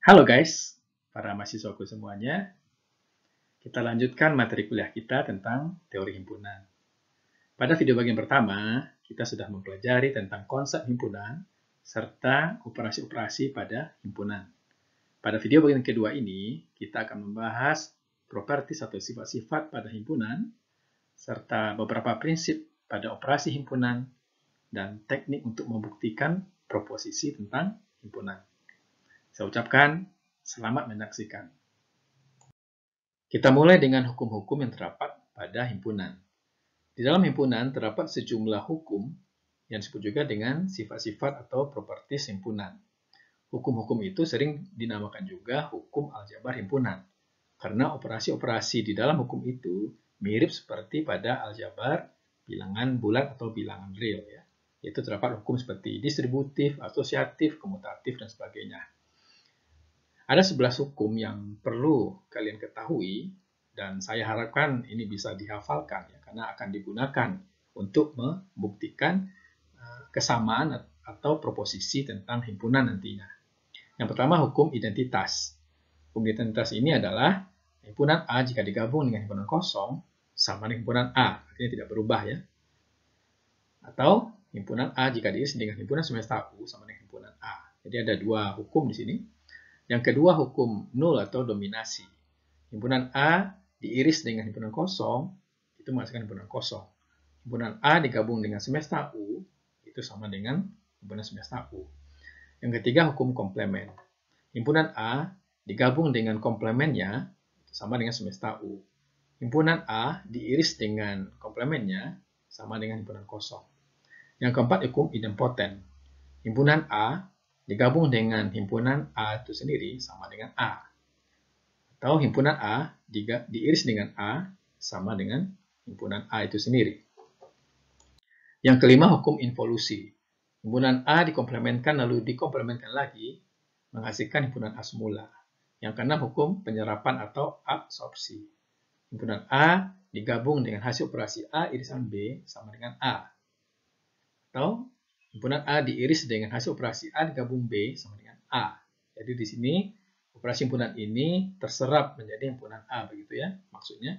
Halo guys, para mahasiswaku semuanya. Kita lanjutkan materi kuliah kita tentang teori himpunan. Pada video bagian pertama, kita sudah mempelajari tentang konsep himpunan serta operasi-operasi pada himpunan. Pada video bagian kedua ini, kita akan membahas properties atau sifat-sifat pada himpunan, serta beberapa prinsip pada operasi himpunan, dan teknik untuk membuktikan proposisi tentang himpunan. Saya ucapkan selamat menyaksikan. Kita mulai dengan hukum-hukum yang terdapat pada himpunan. Di dalam himpunan terdapat sejumlah hukum yang disebut juga dengan sifat-sifat atau properties himpunan. Hukum-hukum itu sering dinamakan juga hukum aljabar himpunan, karena operasi-operasi di dalam hukum itu mirip seperti pada aljabar bilangan bulat atau bilangan real. Yaitu terdapat hukum seperti distributif, asosiatif, komutatif, dan sebagainya. Ada 11 hukum yang perlu kalian ketahui, dan saya harapkan ini bisa dihafalkan, karena akan digunakan untuk membuktikan kesamaan atau proposisi tentang himpunan nantinya. Yang pertama, hukum identitas. Hukum identitas ini adalah himpunan A jika digabung dengan himpunan kosong sama dengan himpunan A, artinya tidak berubah ya. Atau himpunan A jika diisi dengan himpunan semesta U sama dengan himpunan A. Jadi ada dua hukum di sini. Yang kedua, hukum nul atau dominasi. Himpunan A diiris dengan himpunan kosong, itu menghasilkan himpunan kosong. Himpunan A digabung dengan semesta U, itu sama dengan himpunan semesta U. Yang ketiga, hukum komplement. Himpunan A digabung dengan komplemennya, itu sama dengan semesta U. Himpunan A diiris dengan komplemennya, sama dengan himpunan kosong. Yang keempat, hukum idempoten. Himpunan A digabung dengan himpunan A itu sendiri sama dengan A. Atau himpunan A diiris dengan A sama dengan himpunan A itu sendiri. Yang kelima, hukum involusi. Himpunan A dikomplementkan lalu dikomplementkan lagi menghasilkan himpunan A semula. Yang keenam, hukum penyerapan atau absorpsi. Himpunan A digabung dengan hasil operasi A irisan B sama dengan A. Atau himpunan A diiris dengan hasil operasi A digabung B sama dengan A. Jadi di sini operasi himpunan ini terserap menjadi himpunan A, begitu ya maksudnya.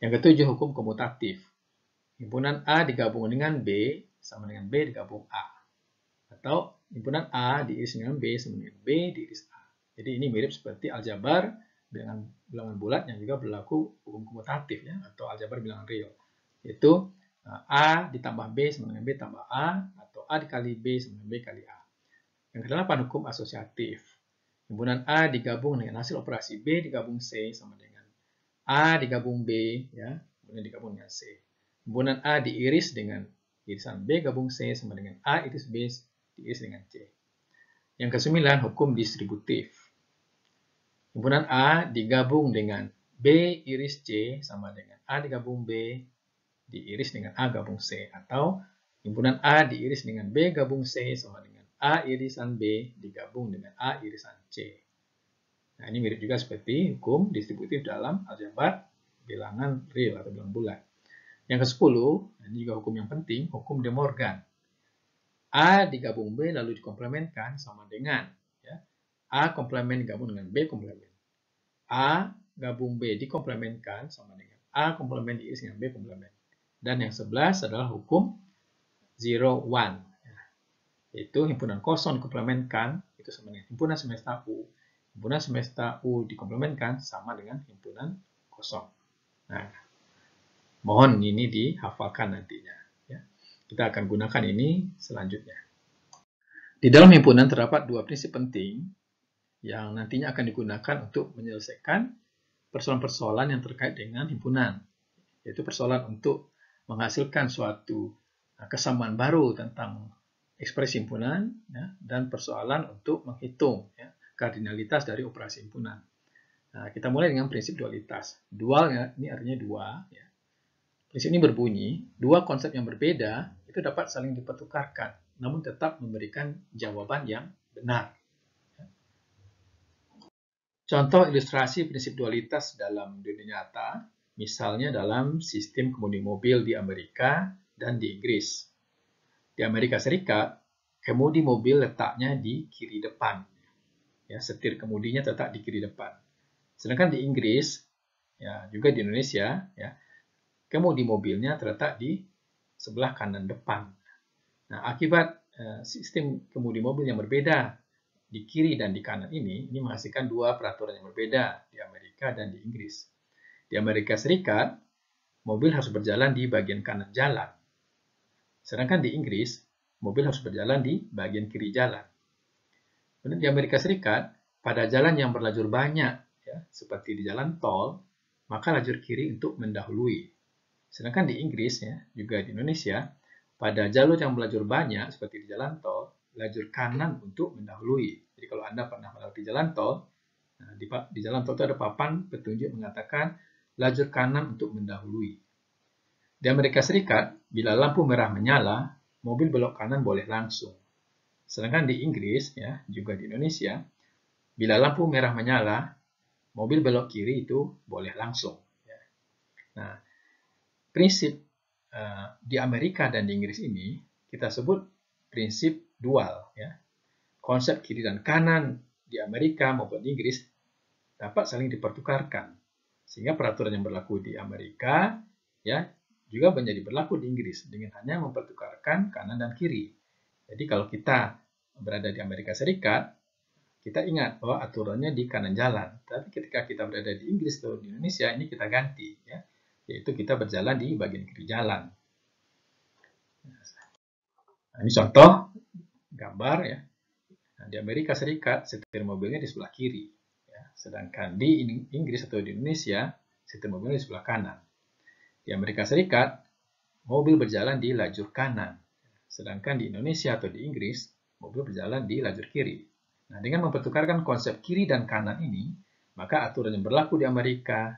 Yang ketujuh, hukum komutatif. Himpunan A digabung dengan B sama dengan B digabung A. Atau himpunan A diiris dengan B sama dengan B diiris A. Jadi ini mirip seperti aljabar bilangan bulat yang juga berlaku hukum komutatif ya, atau aljabar bilangan real. Yaitu A ditambah B sama dengan B tambah A, atau A dikali B sama dengan B kali A. Yang kedelapan, hukum asosiatif. Himpunan A digabung dengan hasil operasi B digabung C sama dengan A digabung B, ya, kemudian digabung dengan C. Himpunan A diiris dengan irisan B gabung C sama dengan A iris B diiris dengan C. Yang kesembilan, hukum distributif. Himpunan A digabung dengan B iris C sama dengan A digabung B diiris dengan A gabung C, atau himpunan A diiris dengan B gabung C sama dengan A irisan B digabung dengan A irisan C. Nah, ini mirip juga seperti hukum distributif dalam aljabar bilangan real atau bilangan bulat. Yang ke-10, ini juga hukum yang penting, hukum De Morgan. A digabung B lalu dikomplementkan sama dengan ya, A komplement digabung dengan B komplement. A gabung B dikomplementkan sama dengan A komplement diiris dengan B komplement. Dan yang 11 adalah hukum 0-1. Yaitu himpunan kosong dikomplementkan, itu sama dengan himpunan semesta U. Himpunan semesta U dikomplementkan sama dengan himpunan kosong. Nah, mohon ini dihafalkan nantinya. Ya. Kita akan gunakan ini selanjutnya. Di dalam himpunan terdapat dua prinsip penting yang nantinya akan digunakan untuk menyelesaikan persoalan-persoalan yang terkait dengan himpunan. Yaitu persoalan untuk menghasilkan suatu kesamaan baru tentang ekspresi himpunan, ya, dan persoalan untuk menghitung ya, kardinalitas dari operasi himpunan. Nah, kita mulai dengan prinsip dualitas. Dual ya, ini artinya dua. Ya. Prinsip ini berbunyi, dua konsep yang berbeda itu dapat saling dipertukarkan, namun tetap memberikan jawaban yang benar. Contoh ilustrasi prinsip dualitas dalam dunia nyata, misalnya dalam sistem kemudi mobil di Amerika dan di Inggris. Di Amerika Serikat, kemudi mobil letaknya di kiri depan. ya, setir kemudinya terletak di kiri depan. Sedangkan di Inggris, ya, juga di Indonesia, ya, kemudi mobilnya terletak di sebelah kanan depan. Nah, akibat sistem kemudi mobil yang berbeda di kiri dan di kanan ini menghasilkan dua peraturan yang berbeda di Amerika dan di Inggris. Di Amerika Serikat, mobil harus berjalan di bagian kanan jalan. Sedangkan di Inggris, mobil harus berjalan di bagian kiri jalan. Kemudian di Amerika Serikat, pada jalan yang berlajur banyak, ya, seperti di jalan tol, maka lajur kiri untuk mendahului. Sedangkan di Inggris, ya, juga di Indonesia, pada jalur yang berlajur banyak, seperti di jalan tol, lajur kanan untuk mendahului. Jadi kalau Anda pernah melewati jalan tol, nah, di jalan tol itu ada papan petunjuk mengatakan lajur kanan untuk mendahului. Di Amerika Serikat, bila lampu merah menyala, mobil belok kanan boleh langsung. Sedangkan di Inggris, ya, juga di Indonesia, bila lampu merah menyala, mobil belok kiri itu boleh langsung. Ya. Nah, prinsip di Amerika dan di Inggris ini kita sebut prinsip dual. Ya. Konsep kiri dan kanan di Amerika maupun di Inggris dapat saling dipertukarkan, sehingga peraturan yang berlaku di Amerika, ya, juga menjadi berlaku di Inggris dengan hanya mempertukarkan kanan dan kiri. Jadi kalau kita berada di Amerika Serikat, kita ingat bahwa aturannya di kanan jalan. Tapi ketika kita berada di Inggris atau di Indonesia, ini kita ganti, ya, yaitu kita berjalan di bagian kiri jalan. Nah, ini contoh gambar, ya. Nah, di Amerika Serikat, setir mobilnya di sebelah kiri. Ya. Sedangkan di Inggris atau di Indonesia, setir mobilnya di sebelah kanan. Di Amerika Serikat, mobil berjalan di lajur kanan. Sedangkan di Indonesia atau di Inggris, mobil berjalan di lajur kiri. Nah, dengan mempertukarkan konsep kiri dan kanan ini, maka aturan yang berlaku di Amerika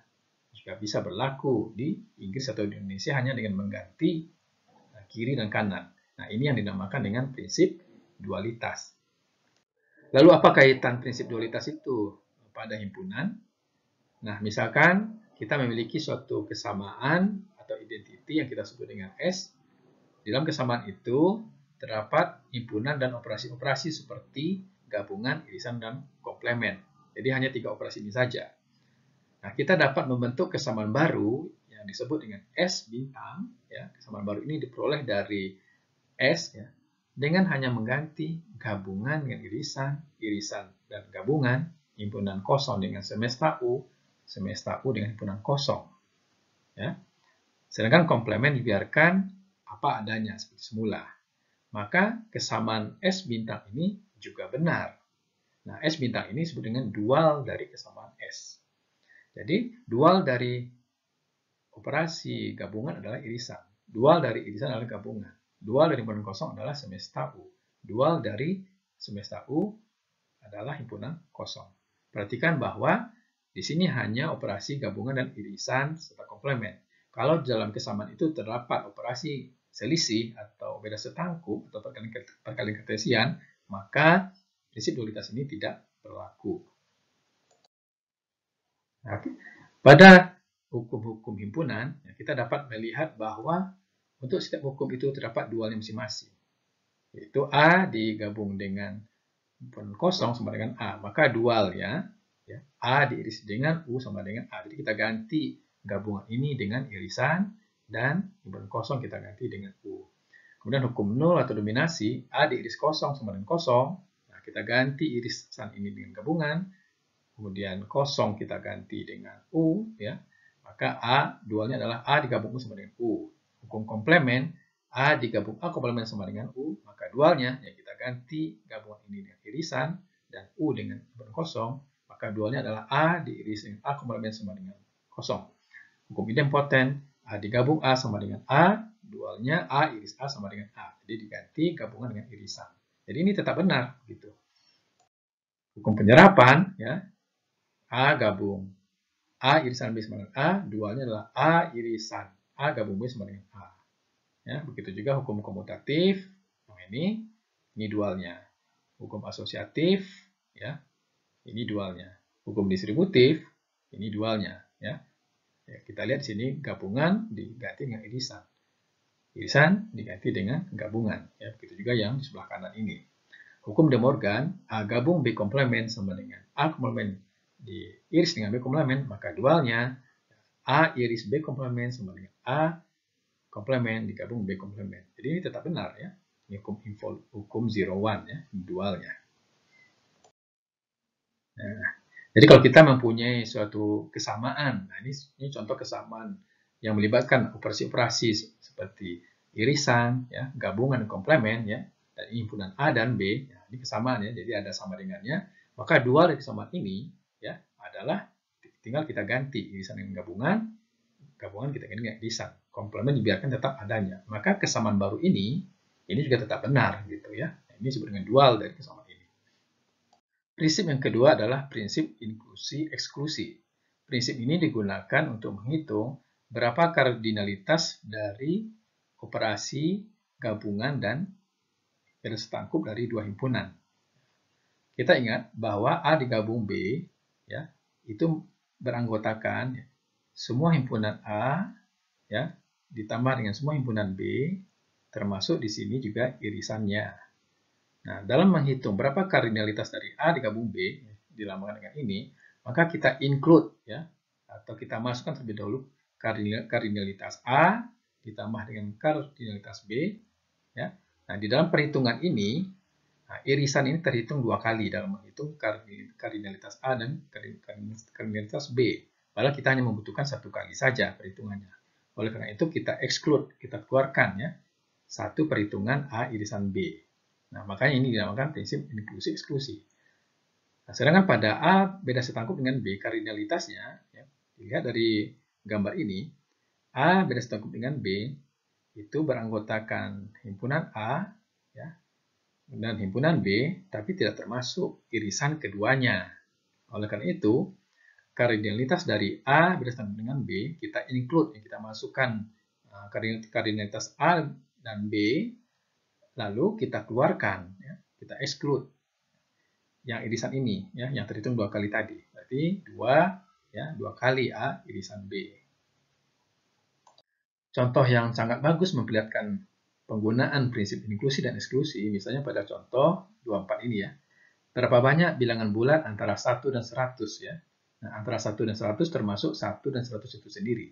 juga bisa berlaku di Inggris atau di Indonesia hanya dengan mengganti kiri dan kanan. Nah, ini yang dinamakan dengan prinsip dualitas. Lalu apa kaitan prinsip dualitas itu pada himpunan? Nah, misalkan kita memiliki suatu kesamaan atau identiti yang kita sebut dengan S. Di dalam kesamaan itu terdapat himpunan dan operasi-operasi seperti gabungan, irisan, dan komplement. Jadi hanya 3 operasi ini saja. Nah, kita dapat membentuk kesamaan baru yang disebut dengan S bintang. Ya, kesamaan baru ini diperoleh dari S, ya, dengan hanya mengganti gabungan dengan irisan, irisan dan gabungan, himpunan kosong dengan semesta U dengan himpunan kosong. Ya. Sedangkan komplement dibiarkan apa adanya seperti semula. Maka kesamaan S bintang ini juga benar. Nah, S bintang ini disebut dengan dual dari kesamaan S. Jadi, dual dari operasi gabungan adalah irisan. Dual dari irisan adalah gabungan. Dual dari himpunan kosong adalah semesta U. Dual dari semesta U adalah himpunan kosong. Perhatikan bahwa di sini hanya operasi gabungan dan irisan serta komplement. Kalau dalam kesamaan itu terdapat operasi selisih atau beda setangkup atau perkalian kartesian, maka prinsip dualitas ini tidak berlaku. Nah, pada hukum-hukum himpunan, kita dapat melihat bahwa untuk setiap hukum itu terdapat dualnya masing-masing. Yaitu A digabung dengan himpunan kosong sama dengan A. Maka dualnya, ya, A diiris dengan U sama dengan A. Jadi kita ganti gabungan ini dengan irisan dan himpunan kosong kita ganti dengan U. Kemudian hukum nol atau dominasi, A diiris kosong sama dengan kosong. Nah, kita ganti irisan ini dengan gabungan. Kemudian kosong kita ganti dengan U, ya. Maka A dualnya adalah A digabung U sama dengan U. Hukum komplement, A digabung A komplement sama dengan U, maka dualnya ya kita ganti gabungan ini dengan irisan dan U dengan himpunan kosong, maka dualnya adalah A diiris dengan A komplement sama dengan kosong. Hukum idempoten, A digabung A sama dengan A, dualnya A iris A sama dengan A. Jadi diganti gabungan dengan irisan. Jadi ini tetap benar gitu. Hukum penyerapan, ya, A gabung A irisan B sama dengan A, dualnya adalah A irisan A gabung B sama dengan A. Ya, begitu juga hukum komutatif, ini dualnya. Hukum asosiatif, ya, ini dualnya. Hukum distributif, ini dualnya. Ya. Ya, kita lihat di sini gabungan diganti dengan irisan. Irisan diganti dengan gabungan. Ya, begitu juga yang di sebelah kanan ini. Hukum De Morgan, A gabung B komplement sama dengan A komplement diiris dengan B komplement, maka dualnya A iris B komplement sama dengan A komplement digabung B komplement. Jadi ini tetap benar ya. Ini hukum 01 ya, dualnya. Nah, jadi kalau kita mempunyai suatu kesamaan, nah ini contoh kesamaan yang melibatkan operasi-operasi seperti irisan, ya, gabungan komplement, ya, dan himpunan A dan B, ya, ini kesamaan ya, jadi ada sama dengannya. Maka dual dari kesamaan ini, ya, adalah tinggal kita ganti irisan dengan gabungan kita ganti dengan irisan, komplement dibiarkan tetap adanya. Maka kesamaan baru ini juga tetap benar, gitu ya. Ini disebut dengan dual dari kesamaan ini. Prinsip yang kedua adalah prinsip inklusi-eksklusi. Prinsip ini digunakan untuk menghitung berapa kardinalitas dari operasi gabungan dan garis setangkup dari dua himpunan. Kita ingat bahwa A digabung B, ya, itu beranggotakan semua himpunan A, ya, ditambah dengan semua himpunan B, termasuk di sini juga irisannya. Nah, dalam menghitung berapa kardinalitas dari A digabung B, dilambangkan dengan ini, maka kita include, ya, atau kita masukkan terlebih dahulu kardinalitas A ditambah dengan kardinalitas B, ya. Nah, di dalam perhitungan ini, nah, irisan ini terhitung dua kali dalam menghitung kardinalitas A dan kardinalitas B. Padahal kita hanya membutuhkan satu kali saja perhitungannya. Oleh karena itu kita exclude, kita keluarkan ya satu perhitungan A irisan B. Nah, makanya ini dinamakan prinsip inklusi eksklusi. Nah, sedangkan pada A beda setangkup dengan B, kardinalitasnya, ya, dilihat dari gambar ini, A beda setangkup dengan B, itu beranggotakan himpunan A, ya, dan himpunan B, tapi tidak termasuk irisan keduanya. Oleh karena itu, kardinalitas dari A beda setangkup dengan B, kita include, kita masukkan kardinalitas A dan B, lalu kita keluarkan, ya, kita exclude yang irisan ini, ya, yang terhitung dua kali tadi. Berarti dua kali A irisan B. Contoh yang sangat bagus memperlihatkan penggunaan prinsip inklusi dan eksklusi, misalnya pada contoh 24 ini ya. Berapa banyak bilangan bulat antara 1 dan 100 ya. Nah, antara 1 dan 100 termasuk 1 dan 100 itu sendiri.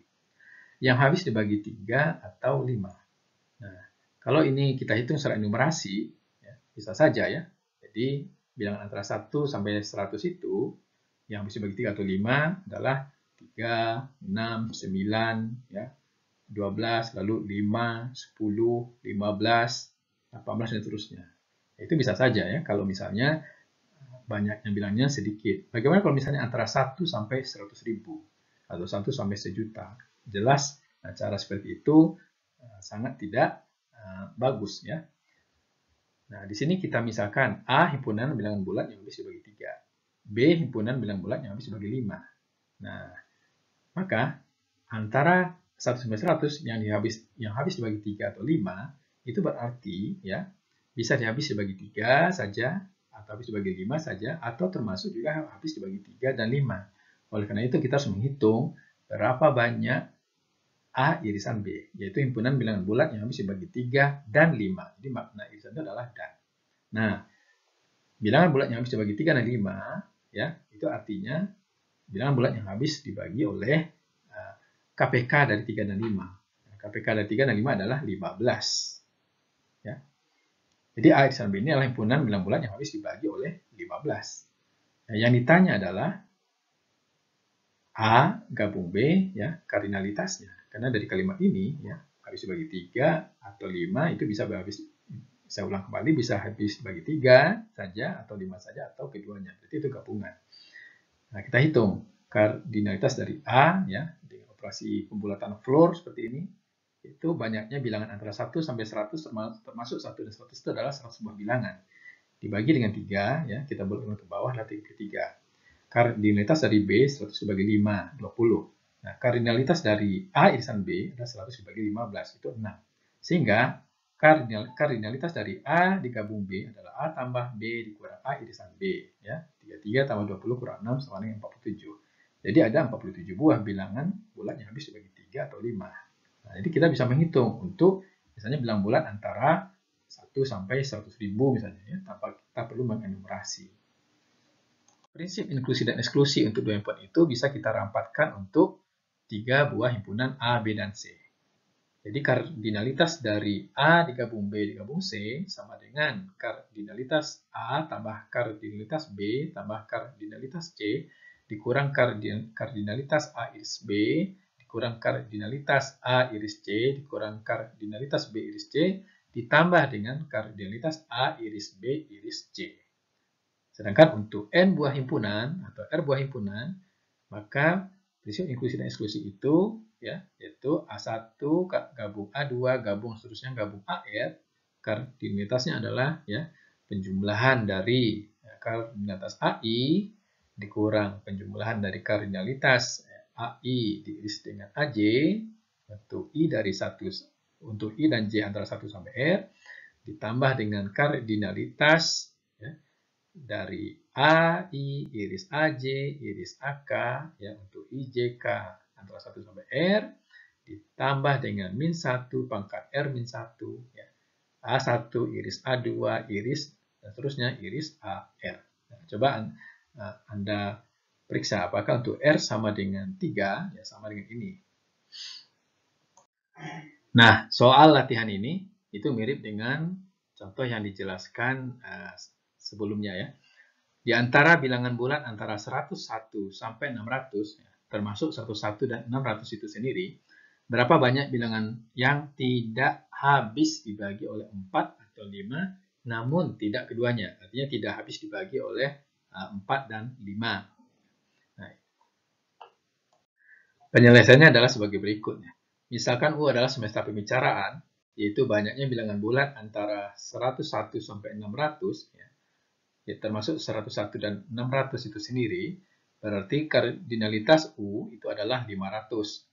Yang habis dibagi 3 atau 5. Nah, kalau ini kita hitung secara enumerasi, ya, bisa saja ya. Jadi, bilangan antara 1 sampai 100 itu, yang bisa dibagi 3 atau 5 adalah 3, 6, 9, ya, 12, lalu 5, 10, 15, 18, dan seterusnya. Itu bisa saja ya, kalau misalnya banyaknya bilangnya sedikit. Bagaimana kalau misalnya antara 1 sampai 100.000 atau 1 sampai sejuta? Jelas cara seperti itu sangat tidak bagus ya. Nah, di sini kita misalkan A himpunan bilangan bulat yang habis dibagi 3. B himpunan bilangan bulat yang habis dibagi 5. Nah, maka antara 1 sampai 100 yang habis dibagi 3 atau 5 itu berarti ya bisa habis dibagi 3 saja atau habis dibagi 5 saja, atau termasuk juga habis dibagi 3 dan 5. Oleh karena itu kita harus menghitung berapa banyak A irisan B, yaitu himpunan bilangan bulat yang habis dibagi 3 dan 5. Jadi makna irisan itu adalah dan. Nah, bilangan bulat yang habis dibagi 3 dan 5, ya, itu artinya bilangan bulat yang habis dibagi oleh KPK dari 3 dan 5. KPK dari 3 dan 5 adalah 15. Ya. Jadi A irisan B ini adalah himpunan bilangan bulat yang habis dibagi oleh 15. Nah, yang ditanya adalah A gabung B, ya, kardinalitasnya. Karena dari kalimat ini, ya, habis dibagi 3 atau 5 itu bisa habis, saya ulang kembali, bisa habis dibagi 3 saja atau 5 saja atau keduanya. Berarti itu gabungan. Nah, kita hitung kardinalitas dari A, ya, dengan operasi pembulatan floor seperti ini. Itu banyaknya bilangan antara 1 sampai 100 termasuk 1 dan 100 itu adalah 100 sebuah bilangan. Dibagi dengan 3, ya, kita boleh ke bawah adalah 3. Kardinalitas dari B 100 dibagi 5, 20. Nah, kardinalitas dari A irisan B adalah 100 dibagi 15, itu 6. Sehingga kardinalitas dari A digabung B adalah A tambah B dikurang A irisan B, ya. 33 tambah 20 kurang 6 sama dengan 47. Jadi ada 47 buah bilangan bulat yang habis dibagi 3 atau 5. Nah, jadi kita bisa menghitung untuk misalnya bilangan bulat antara 1 1 sampai 100.000 misalnya, ya, tanpa kita perlu mengenumerasi. Prinsip inklusi dan eksklusi untuk dua himpunan itu bisa kita rampatkan untuk 3 buah himpunan A, B, dan C. Jadi kardinalitas dari A digabung B digabung C sama dengan kardinalitas A tambah kardinalitas B tambah kardinalitas C dikurang kardinalitas A iris B dikurang kardinalitas A iris C dikurang kardinalitas B iris C ditambah dengan kardinalitas A iris B iris C. Sedangkan untuk N buah himpunan atau R buah himpunan, maka prinsip inklusi dan eksklusi itu, ya, yaitu A1 gabung A2 gabung seterusnya gabung AR, kardinalitasnya adalah, ya, penjumlahan dari kardinalitas AI dikurang penjumlahan dari kardinalitas AI diiris dengan AJ untuk I dari 1 untuk I dan J antara 1 sampai R ditambah dengan kardinalitas, ya, dari AI iris AJ iris AK, ya, untuk IJK antara 1 sampai R ditambah dengan min 1 pangkat R min 1, ya, A1 iris A2 iris dan seterusnya iris AR. Nah, coba Anda periksa apakah untuk R sama dengan 3, ya, sama dengan ini. Nah, soal latihan ini itu mirip dengan contoh yang dijelaskan sebelumnya, ya. Di antara bilangan bulat antara 101 sampai 600, ya, termasuk 101 dan 600 itu sendiri, berapa banyak bilangan yang tidak habis dibagi oleh 4 atau 5, namun tidak keduanya. Artinya tidak habis dibagi oleh 4 dan 5. Nah, penyelesaiannya adalah sebagai berikutnya. Misalkan U adalah semesta pembicaraan, yaitu banyaknya bilangan bulat antara 101 sampai 600, ya, termasuk 101 dan 600 itu sendiri, berarti kardinalitas U itu adalah 500.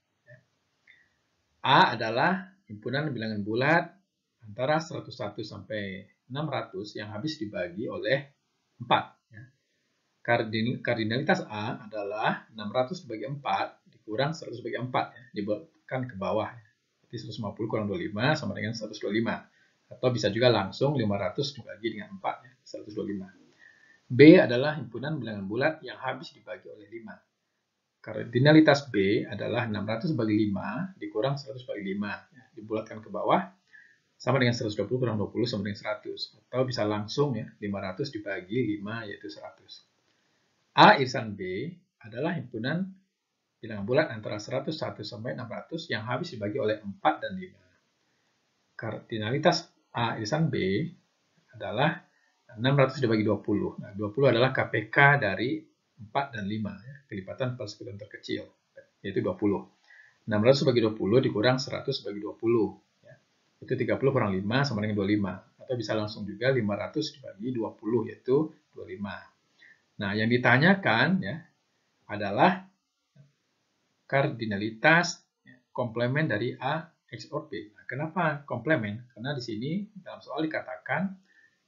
A adalah himpunan bilangan bulat antara 101 sampai 600 yang habis dibagi oleh 4. Kardinalitas A adalah 600 dibagi 4 dikurang 100 bagi 4, ya, dibuatkan ke bawah. Jadi 150 kurang 25 sama dengan 125. Atau bisa juga langsung 500 dibagi dengan 4, ya, 125. B adalah himpunan bilangan bulat yang habis dibagi oleh 5. Kardinalitas B adalah 600 bagi 5 dikurang 100 bagi 5. Ya, dibulatkan ke bawah sama dengan 120 kurang 20 sama dengan 100. Atau bisa langsung, ya, 500 dibagi 5 yaitu 100. A irisan B adalah himpunan bilangan bulat antara 101 sampai 600 yang habis dibagi oleh 4 dan 5. Kardinalitas A irisan B adalah 600 dibagi 20. Nah, 20 adalah KPK dari 4 dan 5, ya, kelipatan persekutuan terkecil, yaitu 20. 600 bagi 20 dikurang 100 bagi 20. Ya. Itu 30 kurang 5 sama dengan 25. Atau bisa langsung juga 500 dibagi 20, yaitu 25. Nah, yang ditanyakan, ya, adalah kardinalitas, ya, komplement dari A XOR B. Nah, kenapa komplement? Karena di sini dalam soal dikatakan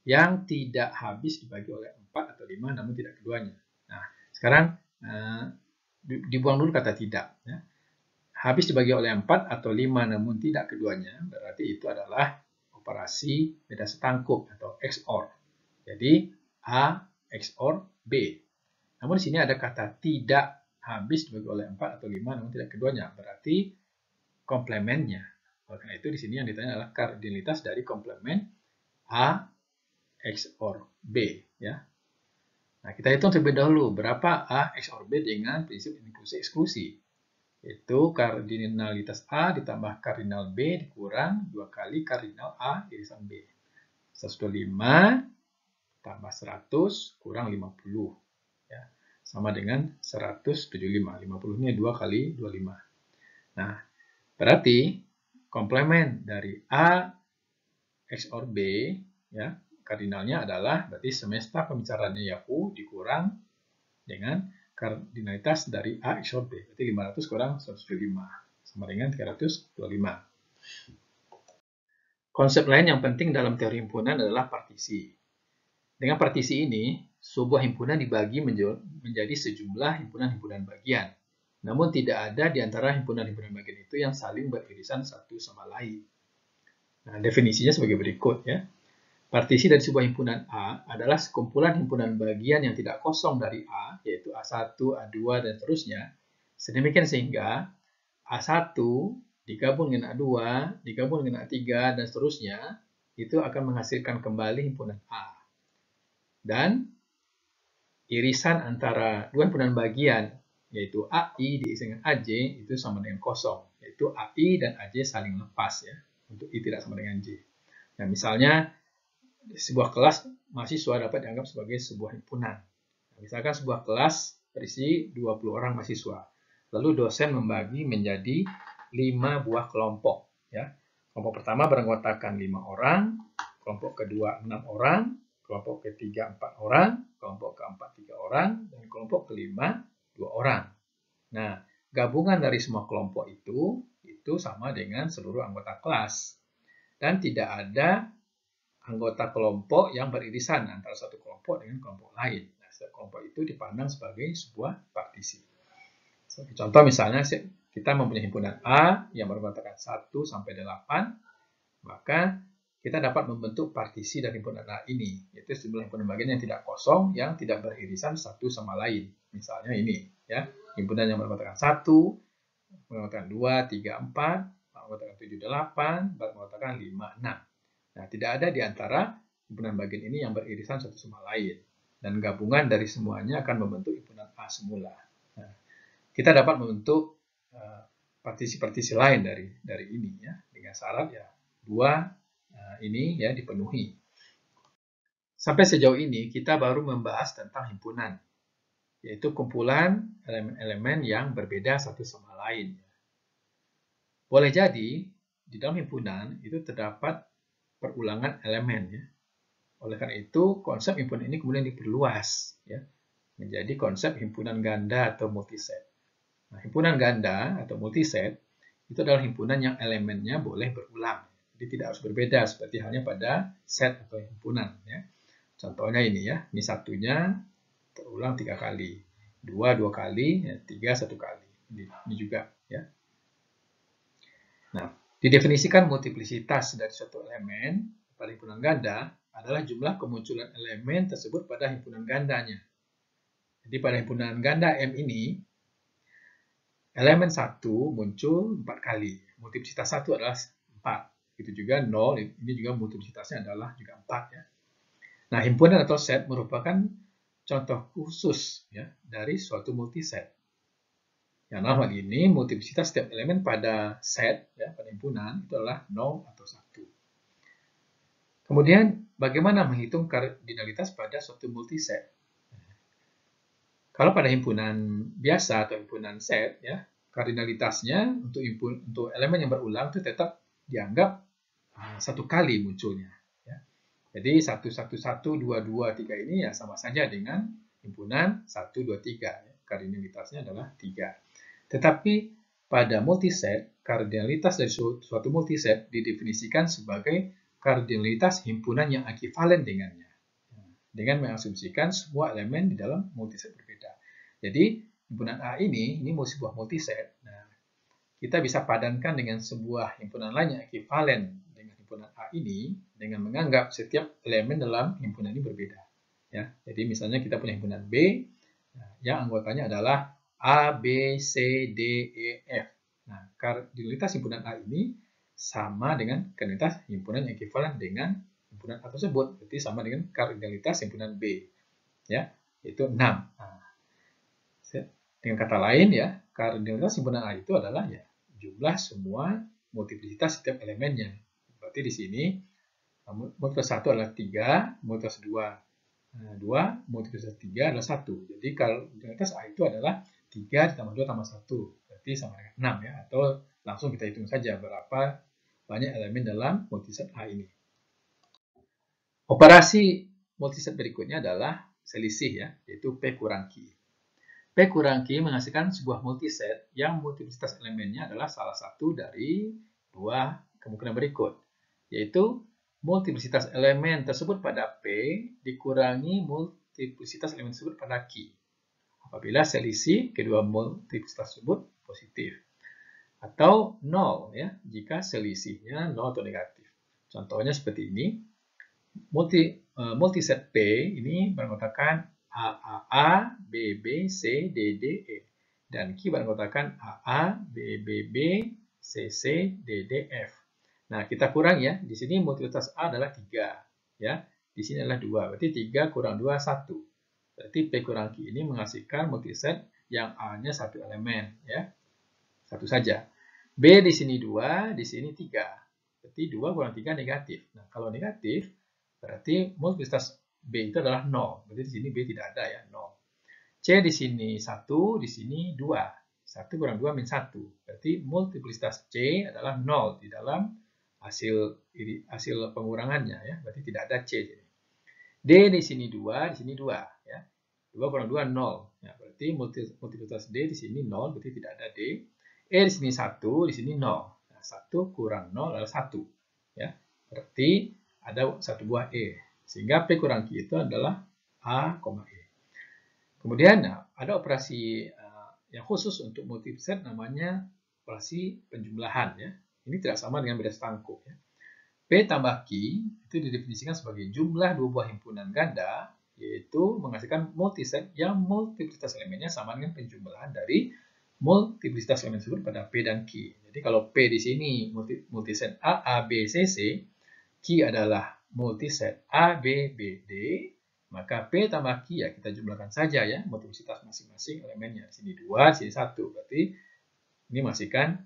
yang tidak habis dibagi oleh 4 atau 5 namun tidak keduanya. Nah, sekarang dibuang dulu kata tidak. Ya. Habis dibagi oleh 4 atau 5 namun tidak keduanya, berarti itu adalah operasi beda setangkup atau XOR. Jadi A XOR B. Namun di sini ada kata tidak habis dibagi oleh 4 atau 5 namun tidak keduanya, berarti komplementnya. Oleh karena itu di sini yang ditanya adalah kardinalitas dari komplement A XOR B, ya. Nah, kita hitung terlebih dahulu berapa A XOR B dengan prinsip inklusi eksklusi. Itu kardinalitas A ditambah kardinal B dikurang 2 kali kardinal A irisan B. 125 tambah 100 kurang 50, ya. Sama dengan 175. 50 ini 2 kali 25. Nah, berarti komplement dari A XOR B, ya, kardinalnya adalah berarti semesta pembicaraannya ya U dikurang dengan kardinalitas dari A XOR B. Berarti 500 kurang 175 sama dengan 325. Konsep lain yang penting dalam teori himpunan adalah partisi. Dengan partisi ini, sebuah himpunan dibagi menjadi sejumlah himpunan-himpunan bagian. Namun tidak ada di antara himpunan-himpunan bagian itu yang saling beririsan satu sama lain. Nah, definisinya sebagai berikut, ya. Partisi dari sebuah himpunan A adalah sekumpulan himpunan bagian yang tidak kosong dari A, yaitu A1, A2, dan seterusnya, sedemikian sehingga A1 digabung dengan A2, digabung dengan A3, dan seterusnya, itu akan menghasilkan kembali himpunan A. Dan irisan antara dua himpunan bagian, yaitu AI diisi dengan AJ, itu sama dengan kosong, yaitu AI dan AJ saling lepas, ya, untuk I tidak sama dengan J. Nah, misalnya, sebuah kelas mahasiswa dapat dianggap sebagai sebuah himpunan. Nah, misalkan sebuah kelas berisi 20 orang mahasiswa. Lalu dosen membagi menjadi 5 buah kelompok. Ya. Kelompok pertama beranggotakan 5 orang, kelompok kedua 6 orang, kelompok ketiga 4 orang, kelompok keempat 3 orang, dan kelompok kelima 2 orang. Nah, gabungan dari semua kelompok itu sama dengan seluruh anggota kelas. Dan tidak ada anggota kelompok yang beririsan antara satu kelompok dengan kelompok lain. Nah, setiap kelompok itu dipandang sebagai sebuah partisi. Contoh misalnya kita mempunyai himpunan A yang beranggotakan 1 sampai 8, maka kita dapat membentuk partisi dari himpunan A ini, yaitu sejumlah himpunan bagian yang tidak kosong, yang tidak beririsan satu sama lain. Misalnya ini, ya, himpunan yang beranggotakan 1, beranggotakan 2, 3, 4, beranggotakan 7, 8, beranggotakan 5, 6. Nah, tidak ada di antara himpunan bagian ini yang beririsan satu sama lain. Dan gabungan dari semuanya akan membentuk himpunan A semula. Nah, kita dapat membentuk partisi-partisi lain dari ini, ya, dengan syarat ya dua ini ya dipenuhi. Sampai sejauh ini kita baru membahas tentang himpunan, yaitu kumpulan elemen-elemen yang berbeda satu sama lain. Boleh jadi di dalam himpunan itu terdapat perulangan elemen, ya. Oleh karena itu, konsep himpunan ini kemudian diperluas, ya, menjadi konsep himpunan ganda atau multiset. Nah, himpunan ganda atau multiset itu adalah himpunan yang elemennya boleh berulang. Jadi tidak harus berbeda seperti halnya pada set atau himpunan, ya. Contohnya ini, ya, ini satunya terulang 3 kali, 2 kali, ya, 3 1 kali. Ini juga, ya. Nah, didefinisikan multiplisitas dari suatu elemen pada himpunan ganda adalah jumlah kemunculan elemen tersebut pada himpunan gandanya. Jadi pada himpunan ganda M ini, elemen 1 muncul 4 kali. Multiplisitas 1 adalah 4. Itu juga 0, ini juga multiplisitasnya adalah juga 4. Ya. Nah, himpunan atau set merupakan contoh khusus, ya, dari suatu multiset. Yang dalam hal ini, multiplisitas setiap elemen pada set, ya, pada himpunan, itu adalah 0 atau 1. Kemudian, bagaimana menghitung kardinalitas pada suatu multiset? Kalau pada himpunan biasa atau himpunan set, ya, kardinalitasnya untuk elemen yang berulang itu tetap dianggap 1 kali munculnya. Ya. Jadi 1, 1, 1, 2, 2, 3 ini ya sama saja dengan himpunan 1, 2, 3. Ya. Kardinalitasnya adalah 3. Tetapi pada multiset, kardinalitas dari suatu multiset didefinisikan sebagai kardinalitas himpunan yang ekivalen dengannya, dengan mengasumsikan semua elemen di dalam multiset berbeda. Jadi, himpunan A ini sebuah multiset. Nah, kita bisa padankan dengan sebuah himpunan lain yang ekivalen dengan himpunan A ini, dengan menganggap setiap elemen dalam himpunan ini berbeda. Ya, jadi misalnya kita punya himpunan B, yang anggotanya adalah A, B, C, D, E, F. Nah, kardinalitas himpunan A ini sama dengan kardinalitas himpunan yang ekivalen dengan himpunan A tersebut, berarti sama dengan kardinalitas himpunan B, ya, yaitu 6. Nah, dengan kata lain, ya, kardinalitas himpunan A itu adalah ya jumlah semua multiplisitas setiap elemennya. Berarti di sini multiplisitas 1 adalah 3, multiplisitas 2 multiplisitas 3 adalah 1. Jadi kardinalitas A itu adalah 3 ditambah 2 tambah 1, berarti sama dengan 6, ya, atau langsung kita hitung saja berapa banyak elemen dalam multiset A ini. Operasi multiset berikutnya adalah selisih, ya, yaitu P kurang Q. P kurang Q menghasilkan sebuah multiset yang multiplisitas elemennya adalah salah satu dari dua kemungkinan berikut, yaitu multiplisitas elemen tersebut pada P dikurangi multiplisitas elemen tersebut pada Q. Apabila selisih kedua multiplisitas tersebut positif. Atau 0, ya, jika selisihnya 0 atau negatif. Contohnya seperti ini. multiset P ini beranggotakan A, B, C, D, E. Dan Q beranggotakan A, B, C, D, F. Nah, kita kurang ya. Di sini multiplitas A adalah 3. Ya. Di sini adalah 2. Berarti 3 kurang 2, 1. Berarti P kurang Q ini menghasilkan multiset yang A-nya 1 elemen. Ya. Satu saja. B di sini 2, di sini 3. Berarti 2 kurang 3 negatif. Nah, kalau negatif, berarti multiplitas B itu adalah 0. Berarti di sini B tidak ada ya, 0. C di sini 1, di sini 2. 1 kurang 2 min 1. Berarti multiplitas C adalah 0 di dalam hasil pengurangannya ya. Berarti tidak ada C di sini. D di sini 2, di sini 2 ya. 2 kurang 2 0. Ya, berarti multiplitas D di sini 0, berarti tidak ada D. E di sini 1, di sini 0. Nah, 1 kurang 0 adalah 1. Ya. Berarti ada satu buah E. Sehingga P kurang Q itu adalah A, E. Kemudian ada operasi yang khusus untuk multiset namanya operasi penjumlahan. Ya. Ini tidak sama dengan beda setangkup. Ya. P tambah Q itu didefinisikan sebagai jumlah dua buah himpunan ganda, yaitu menghasilkan multiset yang multiplitas elemennya sama dengan penjumlahan dari multiplitas elemen tersebut pada P dan Q. Jadi kalau P di sini multiset A, B, C, Q adalah multiset A, B, D, maka P tambah Q ya kita jumlahkan saja ya multiplicitas masing-masing elemennya. Di sini 2, di sini 1. Berarti ini masihkan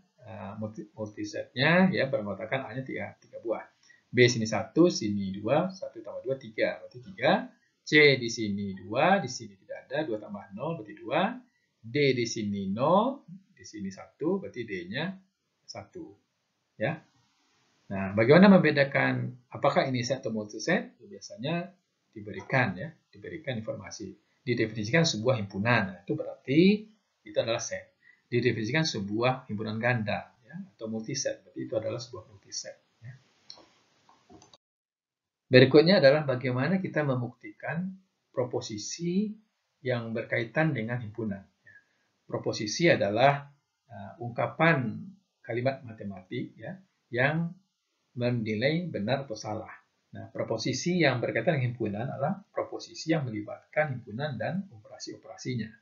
multisetnya ya beranggotakan A-nya 3 buah. B sini 1, sini 2, 1 tambah 2, 3. Berarti 3. C di sini 2, di sini tidak ada. 2 tambah 0, berarti 2. D di sini 0, di sini 1, berarti D-nya 1. Ya. Nah, bagaimana membedakan apakah ini set atau multiset? Biasanya diberikan informasi. Didefinisikan sebuah himpunan. Nah, itu berarti itu adalah set. Didefinisikan sebuah himpunan ganda ya, atau multiset. Berarti itu adalah sebuah multiset. Ya. Berikutnya adalah bagaimana kita membuktikan proposisi yang berkaitan dengan himpunan. Ya. Proposisi adalah ungkapan kalimat matematik ya, yang menilai benar atau salah. Nah, proposisi yang berkaitan dengan himpunan adalah proposisi yang melibatkan himpunan dan operasi-operasinya.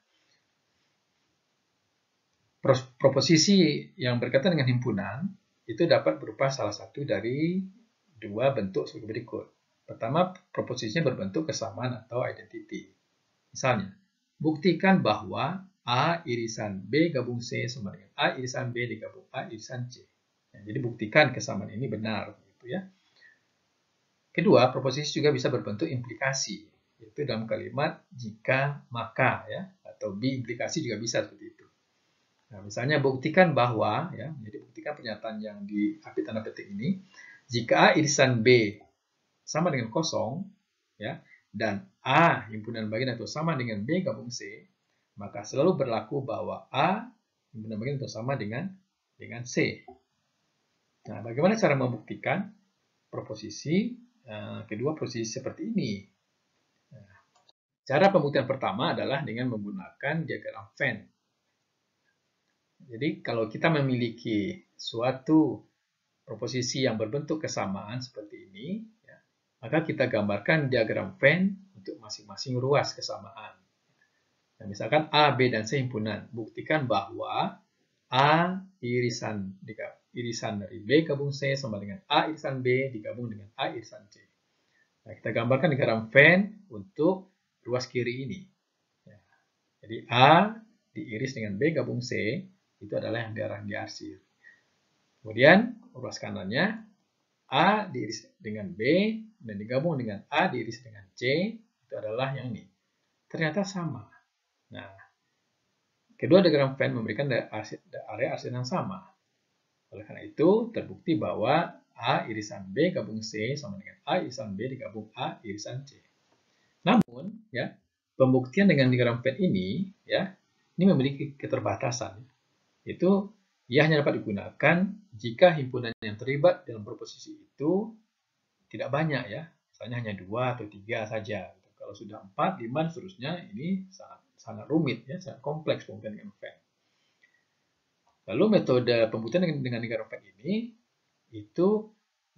Proposisi yang berkaitan dengan himpunan itu dapat berupa salah satu dari dua bentuk sebagai berikut. Pertama, proposisinya berbentuk kesamaan atau identity. Misalnya, buktikan bahwa A irisan B gabung C sama dengan A irisan B digabung A irisan C. Nah, jadi buktikan kesamaan ini benar, gitu ya. Kedua, proposisi juga bisa berbentuk implikasi, yaitu dalam kalimat jika maka ya, atau bi-implikasi juga bisa seperti itu. Nah, misalnya buktikan bahwa ya, jadi buktikan pernyataan yang diapit tanda petik ini, jika A irisan B sama dengan kosong ya, dan A himpunan bagian atau sama dengan B gabung C, maka selalu berlaku bahwa A himpunan bagian atau sama dengan C. Nah, bagaimana cara membuktikan proposisi kedua proposisi seperti ini? Nah, cara pembuktian pertama adalah dengan menggunakan diagram Venn. Jadi kalau kita memiliki suatu proposisi yang berbentuk kesamaan seperti ini, ya, maka kita gambarkan diagram Venn untuk masing-masing ruas kesamaan. Nah, misalkan A, B, dan C himpunan. Buktikan bahwa A irisan dari B gabung C sama dengan A irisan B digabung dengan A irisan C. Nah, kita gambarkan diagram Venn untuk ruas kiri ini. Ya. Jadi A diiris dengan B gabung C, itu adalah yang diarsir. Kemudian ruas kanannya A diiris dengan B dan digabung dengan A diiris dengan C, itu adalah yang ini. Ternyata sama. Nah, kedua diagram Venn memberikan area arsir yang sama. Oleh karena itu, terbukti bahwa A irisan B gabung C sama dengan A irisan B digabung A irisan C. Namun, ya, pembuktian dengan diagram Venn ini, ya, ini memiliki keterbatasan. Itu ia hanya dapat digunakan jika himpunan yang terlibat dalam proposisi itu tidak banyak ya, misalnya hanya 2 atau 3 saja. Kalau sudah 4, 5, seterusnya ini sangat rumit ya, sangat kompleks pembuktian dengan Venn. Lalu metode pembuktian dengan diagram Venn ini itu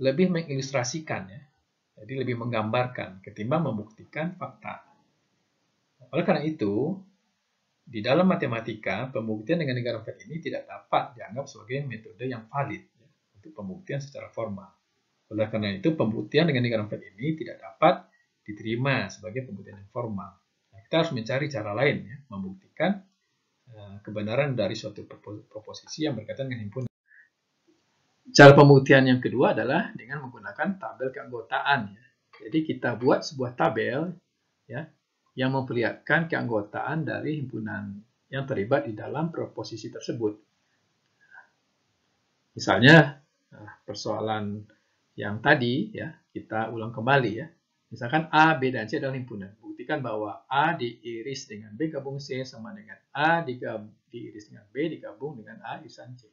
lebih mengilustrasikan ya. Jadi lebih menggambarkan ketimbang membuktikan fakta. Oleh karena itu, di dalam matematika, pembuktian dengan negaran fact ini tidak dapat dianggap sebagai metode yang valid untuk pembuktian secara formal. Oleh karena itu, pembuktian dengan negaran fact ini tidak dapat diterima sebagai pembuktian yang formal. Nah, kita harus mencari cara lain membuktikan kebenaran dari suatu proposisi yang berkaitan dengan himpunan. Cara pembuktian yang kedua adalah dengan menggunakan tabel keanggotaan. Jadi kita buat sebuah tabel yang memperlihatkan keanggotaan dari himpunan yang terlibat di dalam proposisi tersebut. Misalnya persoalan yang tadi kita ulang kembali Misalkan A, B, dan C adalah himpunan. Buktikan bahwa A diiris dengan B gabung C sama dengan A diiris dengan B digabung dengan A irisan C.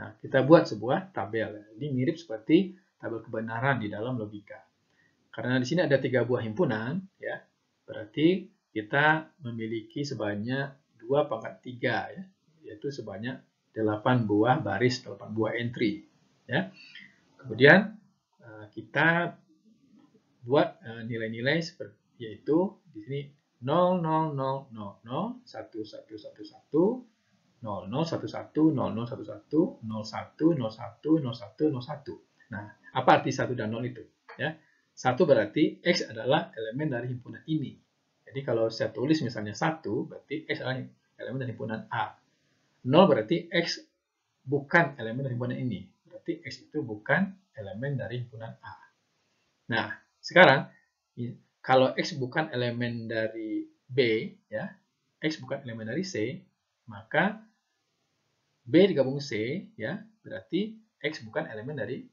Nah, kita buat sebuah tabel. Ini mirip seperti tabel kebenaran di dalam logika. Karena di sini ada 3 buah himpunan, berarti kita memiliki sebanyak 2/3, yaitu sebanyak 8 buah baris, 8 buah entry. Kemudian kita buat nilai-nilai seperti yaitu di sini 0, 0, 0, 0, 0, 1, 1, 1, 1, 0, 0, 1, 1, 0, 0, 1, 1, 0, 1, 0, 1, 0, 1, 0, 1. Nah, apa arti 1 dan 0 itu? 1 berarti X adalah elemen dari himpunan ini. Jadi kalau saya tulis misalnya 1, berarti X adalah elemen dari himpunan A. 0 berarti X bukan elemen dari himpunan ini. Berarti X itu bukan elemen dari himpunan A. Nah, sekarang kalau X bukan elemen dari B, X bukan elemen dari C, maka B digabung C, berarti X bukan elemen dari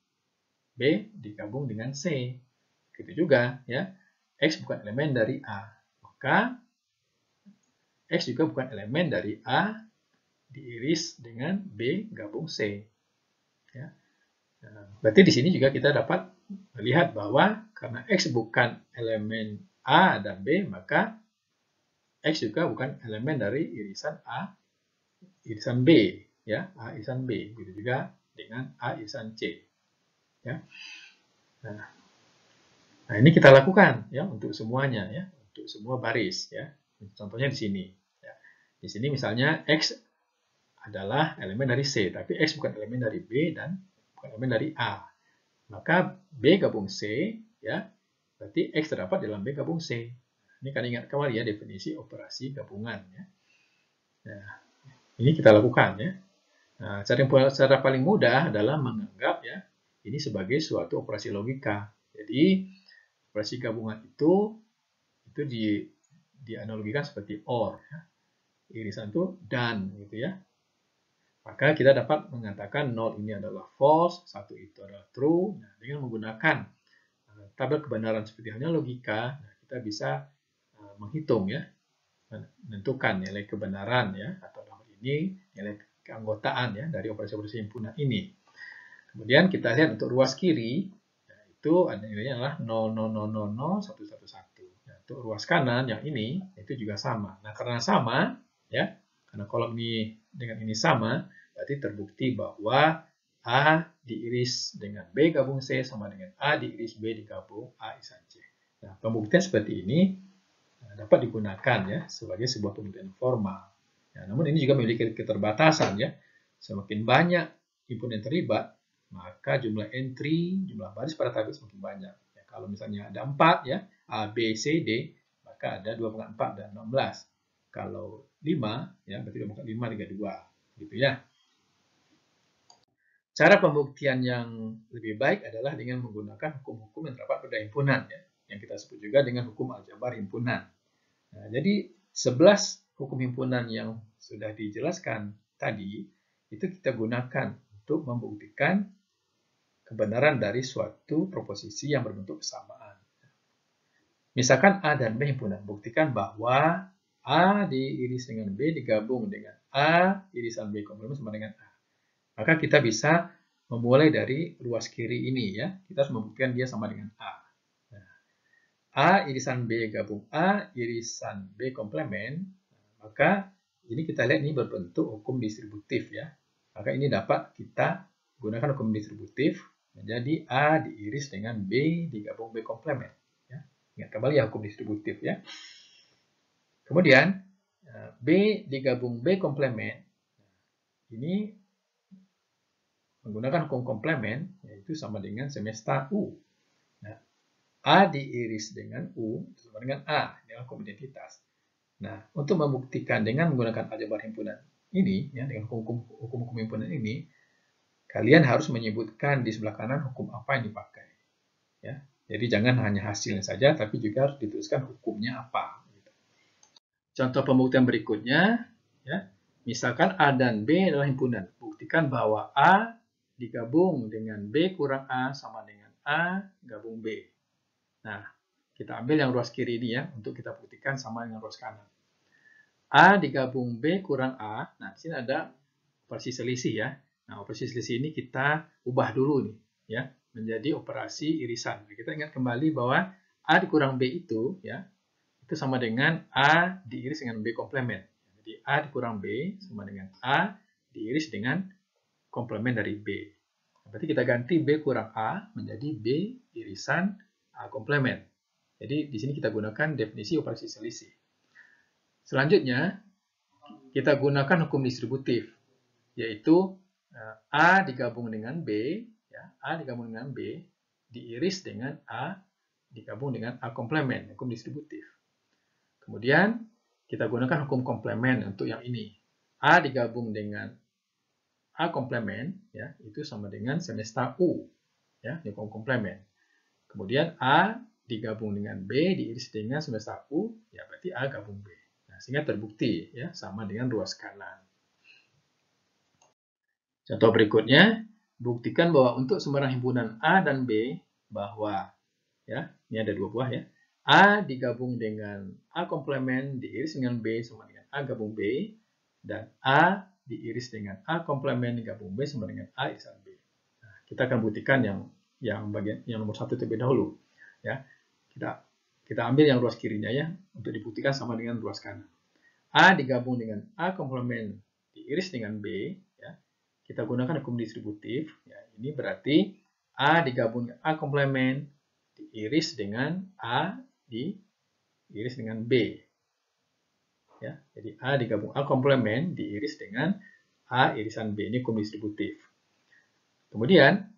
B digabung dengan C. Gitu juga, X bukan elemen dari A, maka X juga bukan elemen dari A diiris dengan B gabung C. Berarti di sini juga kita dapat melihat bahwa karena X bukan elemen A dan B, maka X juga bukan elemen dari irisan A, irisan B, A irisan B, gitu juga dengan A irisan C. Nah, ini kita lakukan untuk semuanya, untuk semua baris, Contohnya di sini. Di sini misalnya X adalah elemen dari C, tapi X bukan elemen dari B dan bukan elemen dari A. Maka B gabung C, berarti X terdapat dalam B gabung C. Ini kan ingat kembali definisi operasi gabungan. Nah, ini kita lakukan. Nah, cara paling mudah adalah menganggap ini sebagai suatu operasi logika. Jadi operasi gabungan itu dianalogikan seperti OR. Irisan itu dan, gitu ya. Maka kita dapat mengatakan 0 ini adalah false, 1 itu adalah true. Nah, dengan menggunakan tabel kebenaran seperti halnya logika, kita bisa menghitung menentukan nilai kebenaran atau dalam ini nilai keanggotaan dari operasi-operasi himpunan ini. Kemudian kita lihat untuk ruas kiri, itu ada nilainya adalah 0,000,00111. Nah, untuk ruas kanan yang ini itu juga sama. Nah, karena sama, karena kolom ini dengan ini sama, berarti terbukti bahwa A diiris dengan B gabung C sama dengan A diiris B digabung A irisan C. Nah, pembuktian seperti ini dapat digunakan sebagai sebuah pembuktian formal. Namun ini juga memiliki keterbatasan Semakin banyak himpunan yang terlibat, maka jumlah entry, jumlah baris pada tabel semakin banyak. Kalau misalnya ada 4 A, B, C, D, maka ada 2/4 dan 16. Kalau 5, berarti 2/5, 32. Gitu ya. Cara pembuktian yang lebih baik adalah dengan menggunakan hukum-hukum yang terdapat pada himpunan, yang kita sebut juga dengan hukum aljabar himpunan. Nah, jadi 11 hukum himpunan yang sudah dijelaskan tadi, itu kita gunakan untuk membuktikan kebenaran dari suatu proposisi yang berbentuk kesamaan. Misalkan A dan B himpunan, buktikan bahwa A diiris dengan B digabung dengan A irisan B komplement sama dengan A. Maka kita bisa memulai dari ruas kiri ini Kita harus membuktikan dia sama dengan A. Nah, A irisan B gabung A irisan B komplement, maka ini kita lihat ini berbentuk hukum distributif Maka ini dapat kita gunakan hukum distributif menjadi A diiris dengan B digabung B komplement. Ya. Ingat kembali ya hukum distributif ya. Kemudian B digabung B komplement ini menggunakan hukum komplement yaitu sama dengan semesta U. Nah, A diiris dengan U sama dengan A dengan hukum identitas. Nah, untuk membuktikan dengan menggunakan aljabar himpunan ini ya dengan hukum himpunan ini, kalian harus menyebutkan di sebelah kanan hukum apa yang dipakai. Ya, jadi jangan hanya hasilnya saja, tapi juga harus dituliskan hukumnya apa. Contoh pembuktian berikutnya, ya, misalkan A dan B adalah himpunan. Buktikan bahwa A digabung dengan B kurang A sama dengan A gabung B. Nah, kita ambil yang ruas kiri ini ya, untuk kita buktikan sama dengan ruas kanan. A digabung B kurang A, nah di sini ada operasi selisih ya. Nah, operasi selisih ini kita ubah dulu nih, ya, menjadi operasi irisan. Nah, kita ingat kembali bahwa A dikurang B itu, ya, itu sama dengan A diiris dengan B komplement. Jadi A dikurang B sama dengan A diiris dengan komplement dari B. Berarti kita ganti B kurang A menjadi B irisan A komplement. Jadi di sini kita gunakan definisi operasi selisih. Selanjutnya, kita gunakan hukum distributif, yaitu A digabung dengan B, ya, A digabung dengan B, diiris dengan A digabung dengan A komplement, hukum distributif. Kemudian, kita gunakan hukum komplement untuk yang ini. A digabung dengan A komplement, ya, itu sama dengan semesta U, ya, hukum komplement. Kemudian A digabung dengan B diiris dengan semesta U, ya berarti A gabung B. Nah, sehingga terbukti ya sama dengan ruas kanan. Contoh berikutnya, buktikan bahwa untuk sembarang himpunan A dan B bahwa ya, ini ada dua buah ya. A digabung dengan A komplement diiris dengan B sama dengan A gabung B, dan A diiris dengan A komplement digabung B sama dengan A irisan B. Nah, kita akan buktikan yang nomor satu terlebih dahulu. Ya, kita ambil yang ruas kirinya ya untuk dibuktikan sama dengan ruas kanan. A digabung dengan A komplement diiris dengan B, ya, kita gunakan hukum distributif. Ya, ini berarti A digabung dengan A komplement diiris dengan A diiris dengan B. Ya, jadi A digabung A komplement diiris dengan A irisan B. Ini hukum distributif. Kemudian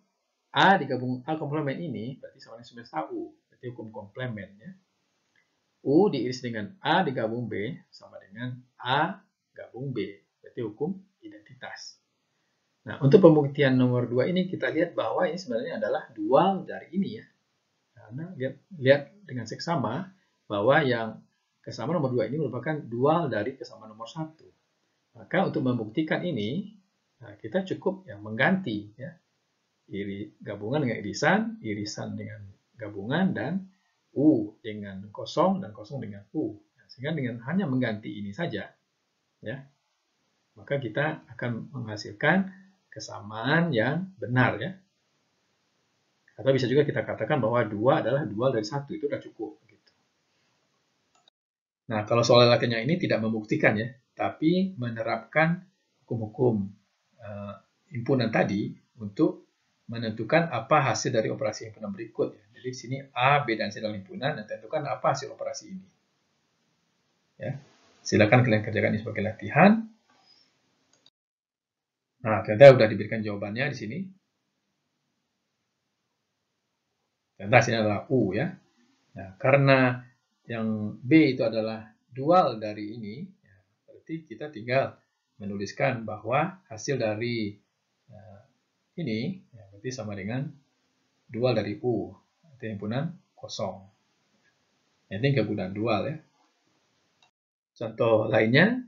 A digabung A komplement ini berarti sama dengan semesta U. Berarti hukum komplement ya. U diiris dengan A digabung B sama dengan A gabung B. Berarti hukum identitas. Nah, untuk pembuktian nomor 2 ini kita lihat bahwa ini sebenarnya adalah dual dari ini ya. Karena lihat dengan seksama bahwa yang kesamaan nomor 2 ini merupakan dual dari kesamaan nomor 1. Maka untuk membuktikan ini, nah, kita cukup yang mengganti ya. Gabungan dengan irisan, irisan dengan gabungan, dan U dengan kosong dan kosong dengan U. Sehingga dengan hanya mengganti ini saja, ya, maka kita akan menghasilkan kesamaan yang benar ya. Atau bisa juga kita katakan bahwa 2 adalah dual dari 1, itu sudah cukup. Gitu. Nah, kalau soal latihannya ini tidak membuktikan ya, tapi menerapkan hukum-hukum himpunan tadi untuk menentukan apa hasil dari operasi himpunan berikut. Jadi di sini A, B, dan C adalah himpunan, dan tentukan apa hasil operasi ini. Ya, silakan kalian kerjakan ini sebagai latihan. Nah, ternyata sudah diberikan jawabannya di sini. Ternyata hasilnya adalah U ya. Nah, karena yang B itu adalah dual dari ini, ya, berarti kita tinggal menuliskan bahwa hasil dari ini ya, berarti sama dengan dual dari U, itu himpunan kosong. Ini kegunaan dual ya. Contoh lainnya,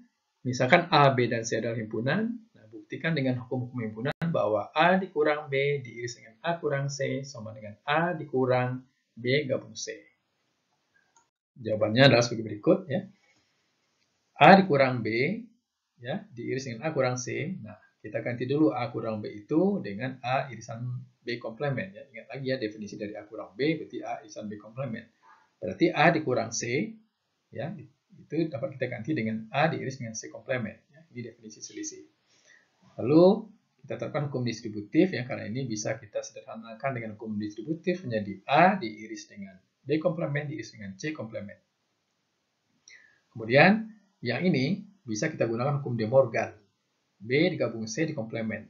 misalkan A, B, dan C adalah himpunan. Nah, buktikan dengan hukum-hukum himpunan bahwa A dikurang B diiris dengan A kurang C sama dengan A dikurang B gabung C. Jawabannya adalah sebagai berikut ya. A dikurang B ya diiris dengan A kurang C. Nah, kita ganti dulu A kurang B itu dengan A irisan B komplement ya. Ingat lagi ya definisi dari A kurang B berarti A irisan B komplement. Berarti A dikurang C ya itu dapat kita ganti dengan A diiris dengan C komplement ya. Ini definisi selisih. Lalu kita terapkan hukum distributif ya, karena ini bisa kita sederhanakan dengan hukum distributif menjadi A diiris dengan B komplement diiris dengan C komplement. Kemudian yang ini bisa kita gunakan hukum De Morgan. B digabung C dikomplement.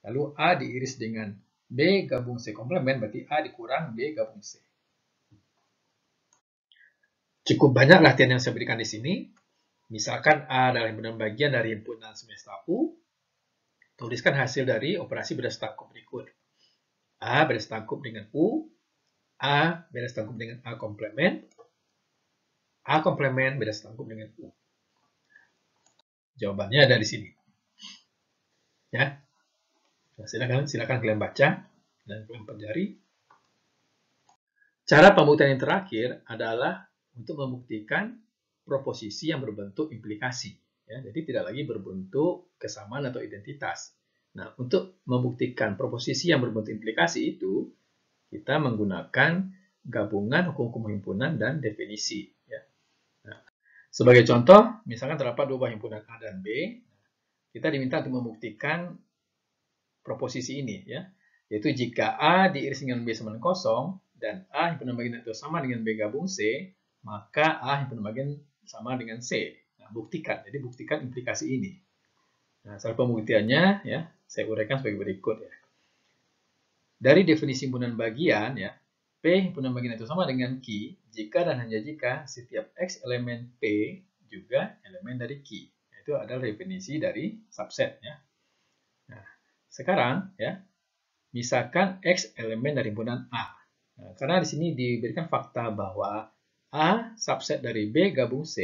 Lalu A diiris dengan B gabung C komplement, berarti A dikurang B gabung C. Cukup banyak latihan yang saya berikan di sini. Misalkan A adalah himpunan bagian dari himpunan semesta U. Tuliskan hasil dari operasi beres tangkup berikut. A beres tangkup dengan U, A beres tangkup dengan A komplement, A komplement beres tangkup dengan U. Jawabannya ada di sini. Ya, silakan kalian baca dan kalian pelajari. Cara pembuktian yang terakhir adalah untuk membuktikan proposisi yang berbentuk implikasi. Ya, jadi tidak lagi berbentuk kesamaan atau identitas. Nah, untuk membuktikan proposisi yang berbentuk implikasi itu, kita menggunakan gabungan hukum-hukum himpunan dan definisi. Ya. Nah, sebagai contoh, misalkan terdapat dua buah himpunan A dan B, kita diminta untuk membuktikan proposisi ini, ya, yaitu jika A diiris dengan B sama dengan kosong dan A himpunan bagian itu sama dengan B gabung C, maka A himpunan bagian sama dengan C. Nah, buktikan. Jadi buktikan implikasi ini. Nah, cara pembuktiannya ya, saya uraikan sebagai berikut ya. Dari definisi himpunan bagian ya, P himpunan bagian itu sama dengan Q jika dan hanya jika setiap X elemen P juga elemen dari Q. Itu adalah definisi dari subset ya. Nah, sekarang ya, misalkan X elemen dari himpunan A. Nah, karena di sini diberikan fakta bahwa A subset dari B gabung C,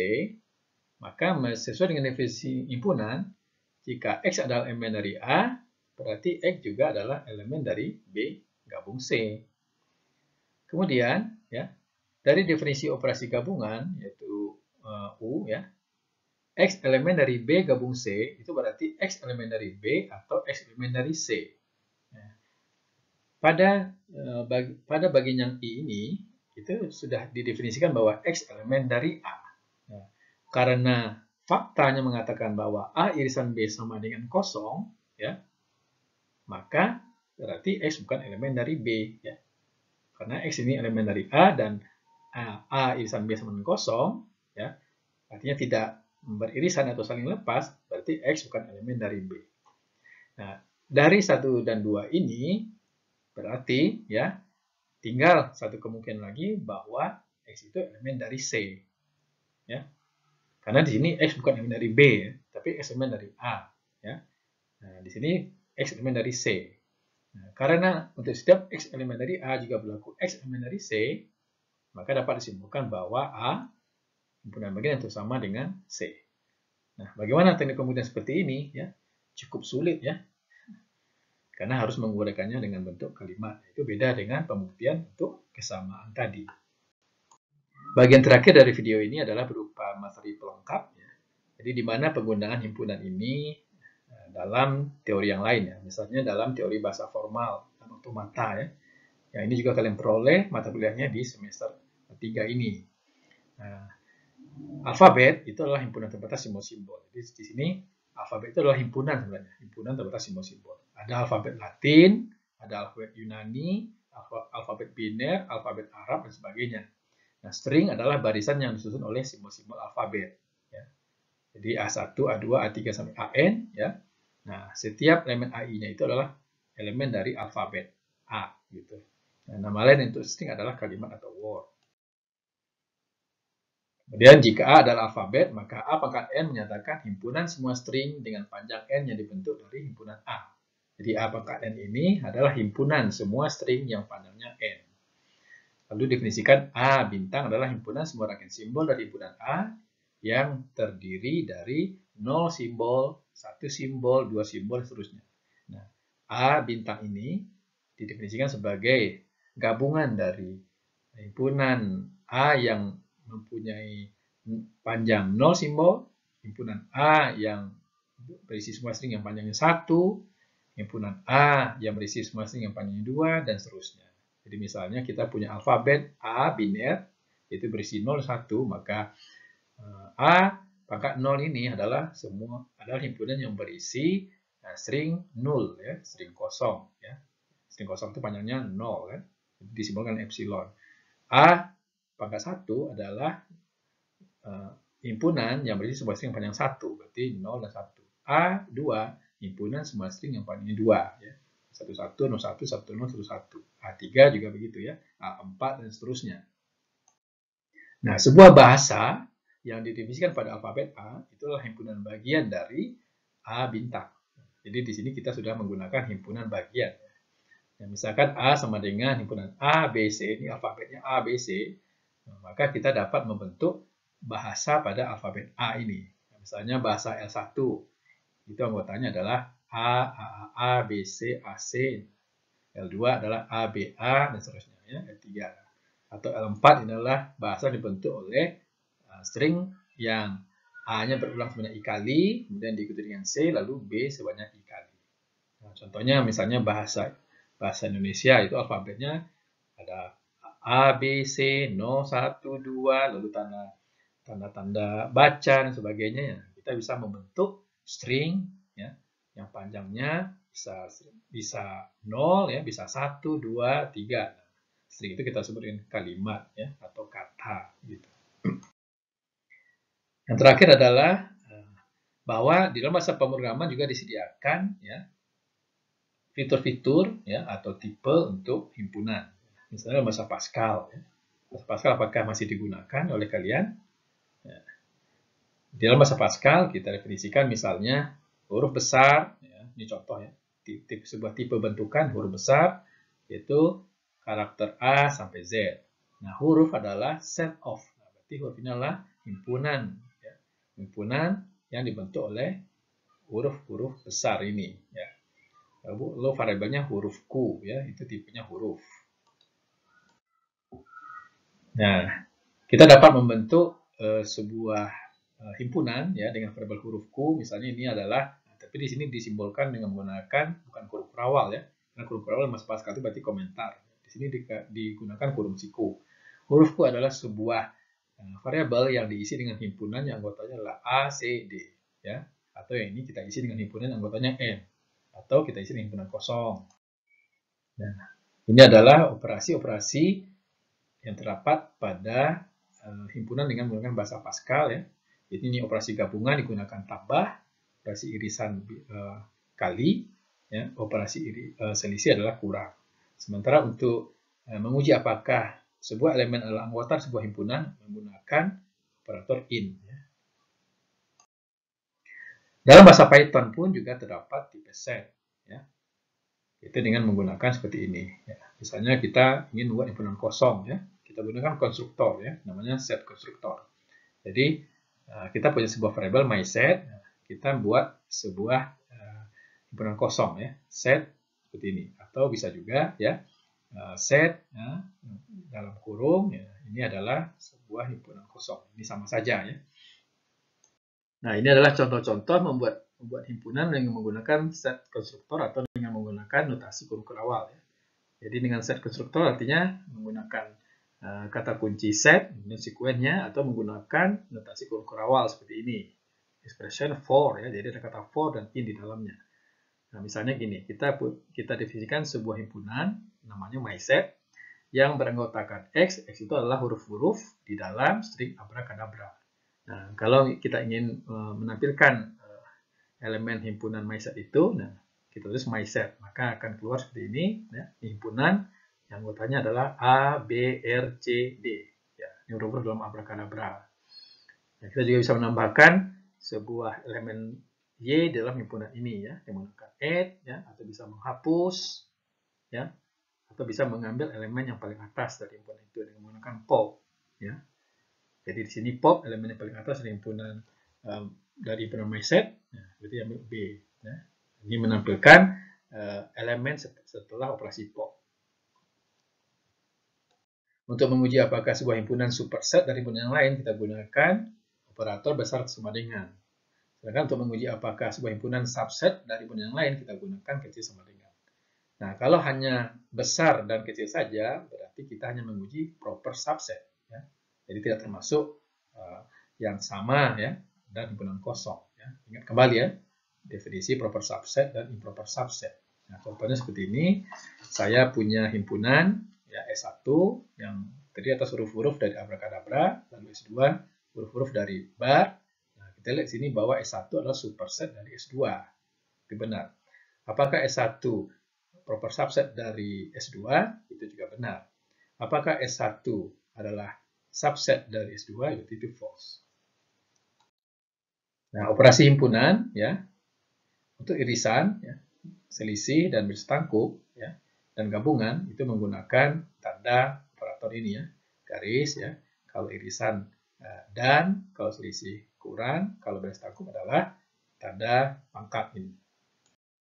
maka sesuai dengan definisi himpunan, jika X adalah elemen dari A, berarti X juga adalah elemen dari B gabung C. Kemudian, ya, dari definisi operasi gabungan, yaitu U, ya, X elemen dari B gabung C, itu berarti X elemen dari B atau X elemen dari C. Pada bagian yang I ini, itu sudah didefinisikan bahwa X elemen dari A. Nah, karena faktanya mengatakan bahwa A irisan B sama dengan kosong, ya, maka berarti X bukan elemen dari B. Ya. Karena X ini elemen dari A dan A irisan B sama dengan kosong, ya, artinya tidak beririsan atau saling lepas, berarti X bukan elemen dari B. Nah, dari 1 dan 2 ini, berarti ya tinggal satu kemungkinan lagi bahwa X itu elemen dari C. Ya. Karena di sini X bukan elemen dari B, ya, tapi X elemen dari A. Ya. Nah, di sini X elemen dari C. Nah, karena untuk setiap X elemen dari A juga berlaku X elemen dari C, maka dapat disimpulkan bahwa A himpunan bagian itu sama dengan C. Nah, bagaimana teknik pembuktian seperti ini? Ya, cukup sulit ya. Karena harus menggunakannya dengan bentuk kalimat. Itu beda dengan pembuktian untuk kesamaan tadi. Bagian terakhir dari video ini adalah berupa materi pelengkap. Ya. Jadi di mana penggunaan himpunan ini dalam teori yang lain. Ya. Misalnya dalam teori bahasa formal dan otomata. Ya. Yang ini juga kalian peroleh mata kuliahnya di semester 3 ini. Nah, alfabet itu adalah himpunan terbatas simbol-simbol. Jadi di sini alfabet itu adalah himpunan sebenarnya, himpunan terbatas simbol-simbol. Ada alfabet Latin, ada alfabet Yunani, alfabet biner, alfabet Arab, dan sebagainya. Nah, string adalah barisan yang disusun oleh simbol-simbol alfabet. Ya. Jadi A1, A2, A3 sampai AN. Ya. Nah, setiap elemen AI-nya itu adalah elemen dari alfabet A. Gitu. Nah, nama lain untuk string adalah kalimat atau word. Kemudian jika A adalah alfabet, maka A pangkat N menyatakan himpunan semua string dengan panjang N yang dibentuk dari himpunan A. Jadi A pangkat N ini adalah himpunan semua string yang panjangnya N. Lalu definisikan A bintang adalah himpunan semua rangkaian simbol dari himpunan A yang terdiri dari 0 simbol, 1 simbol, 2 simbol, dan seterusnya. Nah, A bintang ini didefinisikan sebagai gabungan dari himpunan A yang mempunyai panjang 0 simbol, himpunan A yang berisi semua string yang panjangnya 1, himpunan A yang berisi semua string yang panjangnya 2, dan seterusnya. Jadi misalnya kita punya alfabet A biner, yaitu berisi 0, 1, maka A pangkat 0 ini adalah himpunan yang berisi Nah, string null ya, string kosong ya. String kosong itu panjangnya 0 kan. Disimbolkan epsilon. A pangkat 1 adalah himpunan yang berisi sebuah string panjang 1, berarti 0 dan 1. A2 himpunan semua string yang panjangnya 2 ya. 11, 01, 10, 11. A3 juga begitu ya. A4 dan seterusnya. Nah, sebuah bahasa yang didefinisikan pada alfabet A itulah himpunan bagian dari A bintang. Jadi di sini kita sudah menggunakan himpunan bagian. Ya, misalkan A sama dengan himpunan A, B, C, ini alfabetnya A, B, C, maka kita dapat membentuk bahasa pada alfabet A ini. Misalnya bahasa L1, itu anggotanya adalah A, B, C, A, C. L2 adalah A, B, A, dan seterusnya. Ya, L3. Atau L4 adalah bahasa dibentuk oleh string yang A-nya berulang sebanyak I kali, kemudian diikuti dengan C, lalu B sebanyak I kali. Nah, contohnya misalnya bahasa Indonesia itu alfabetnya ada A, B, C, 0, 1, 2, lalu tanda-tanda baca dan sebagainya. Kita bisa membentuk string ya, yang panjangnya bisa 0 ya, bisa 1, 2, 3. String itu kita sebutin kalimat ya atau kata gitu. Yang terakhir adalah bahwa di dalam bahasa pemrograman juga disediakan ya fitur-fitur ya atau tipe untuk himpunan. Misalnya bahasa Pascal. Ya. Bahasa Pascal apakah masih digunakan oleh kalian? Ya. Di dalam bahasa Pascal kita definisikan misalnya huruf besar. Ya. Ini contoh ya. Sebuah tipe bentukan huruf besar yaitu karakter A sampai Z. Nah, huruf adalah set of. Nah, berarti huruf ini adalah himpunan. Ya. Himpunan yang dibentuk oleh huruf-huruf besar ini. Ya. Lalu variabelnya huruf Q, ya, itu tipenya huruf. Nah, kita dapat membentuk sebuah himpunan ya dengan variabel huruf Q, misalnya ini adalah, tapi di sini disimbolkan dengan menggunakan bukan kurung kurawal ya, karena kurung kurawal Mas Pascal itu berarti komentar. Di sini digunakan kurung siku. Huruf Q adalah sebuah variabel yang diisi dengan himpunan yang anggotanya adalah A, C, D, ya, atau yang ini kita isi dengan himpunan yang anggotanya M. Atau kita isi dengan himpunan kosong. Nah, ini adalah operasi-operasi yang terdapat pada himpunan dengan menggunakan bahasa Pascal ya. Jadi ini operasi gabungan digunakan tambah, operasi irisan kali, ya, operasi selisih adalah kurang. Sementara untuk menguji apakah sebuah elemen adalah anggota sebuah himpunan menggunakan operator in. Ya. Dalam bahasa Python pun juga terdapat tipe set. Ya. Itu dengan menggunakan seperti ini. Ya. Misalnya kita ingin membuat himpunan kosong, ya. Kita gunakan konstruktor, ya, namanya set konstruktor. Jadi kita punya sebuah variabel mySet, kita buat sebuah himpunan kosong, ya, set seperti ini. Atau bisa juga, ya, set ya, dalam kurung, ya, ini adalah sebuah himpunan kosong. Ini sama saja, ya. Nah, ini adalah contoh-contoh membuat himpunan dengan menggunakan set konstruktor atau dengan menggunakan notasi kurung kurawal. Ya. Jadi dengan set konstruktor artinya menggunakan kata kunci set, kemudian sekuennya, atau menggunakan notasi kurung kurawal seperti ini. Expression for, ya, jadi ada kata for dan in di dalamnya. Nah, misalnya gini, kita definisikan sebuah himpunan, namanya myset, yang beranggotakan X itu adalah huruf-huruf di dalam string abrakadabra. Nah, kalau kita ingin menampilkan elemen himpunan myset itu, nah, kita tulis myset, maka akan keluar seperti ini, ya, himpunan yang anggotanya adalah A, B, R, C, D. Ya, ini huruf-huruf dalam abrakadabra. Nah, kita juga bisa menambahkan sebuah elemen Y dalam himpunan ini, ya, yang menggunakan add, ya, atau bisa menghapus, ya, atau bisa mengambil elemen yang paling atas dari himpunan itu dengan menggunakan pop, ya. Jadi di sini pop elemen yang paling atas dari himpunan myset, ya, berarti ambil B. Ya. Ini menampilkan elemen setelah operasi pop. Untuk menguji apakah sebuah himpunan superset dari himpunan yang lain, kita gunakan operator besar sama dengan. Sedangkan untuk menguji apakah sebuah himpunan subset dari himpunan yang lain, kita gunakan kecil sama dengan. Nah, kalau hanya besar dan kecil saja, berarti kita hanya menguji proper subset. Ya. Jadi tidak termasuk yang sama ya dan himpunan kosong. Ya. Ingat kembali ya, definisi proper subset dan improper subset. Nah, contohnya seperti ini. Saya punya himpunan ya S1 yang terdiri atas huruf-huruf dari abrakadabra, lalu S2 huruf-huruf dari bar. Nah, kita lihat sini bahwa S1 adalah superset dari S2. Itu benar. Apakah S1 proper subset dari S2? Itu juga benar. Apakah S1 adalah subset dari S2? Itu false. Nah, operasi himpunan ya untuk irisan ya, selisih dan bersetangkup ya, dan gabungan itu menggunakan tanda operator ini ya, garis ya. Kalau irisan dan, kalau selisih kurang, kalau bersetangkup adalah tanda pangkat ini.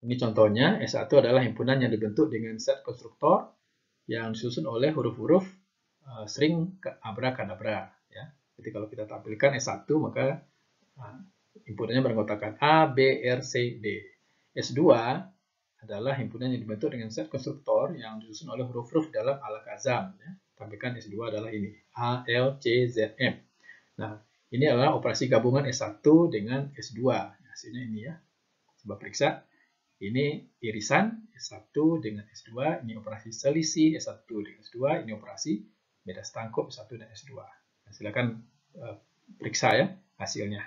Ini contohnya, S1 adalah himpunan yang dibentuk dengan set konstruktor yang disusun oleh huruf-huruf string abrakadabra ya. Jadi kalau kita tampilkan S1 maka himpunannya beranggotakan A, B, R, C, D. S2 adalah himpunan yang dibentuk dengan set konstruktor yang disusun oleh huruf-huruf dalam alakazam. Ya. Tampilkan S2 adalah ini, A, L, C, Z, M. Nah, ini adalah operasi gabungan S1 dengan S2. Hasilnya ini ya. Coba periksa. Ini irisan S1 dengan S2. Ini operasi selisih S1 dengan S2. Ini operasi beda setangkup S1 dan S2. Nah, silakan periksa ya hasilnya.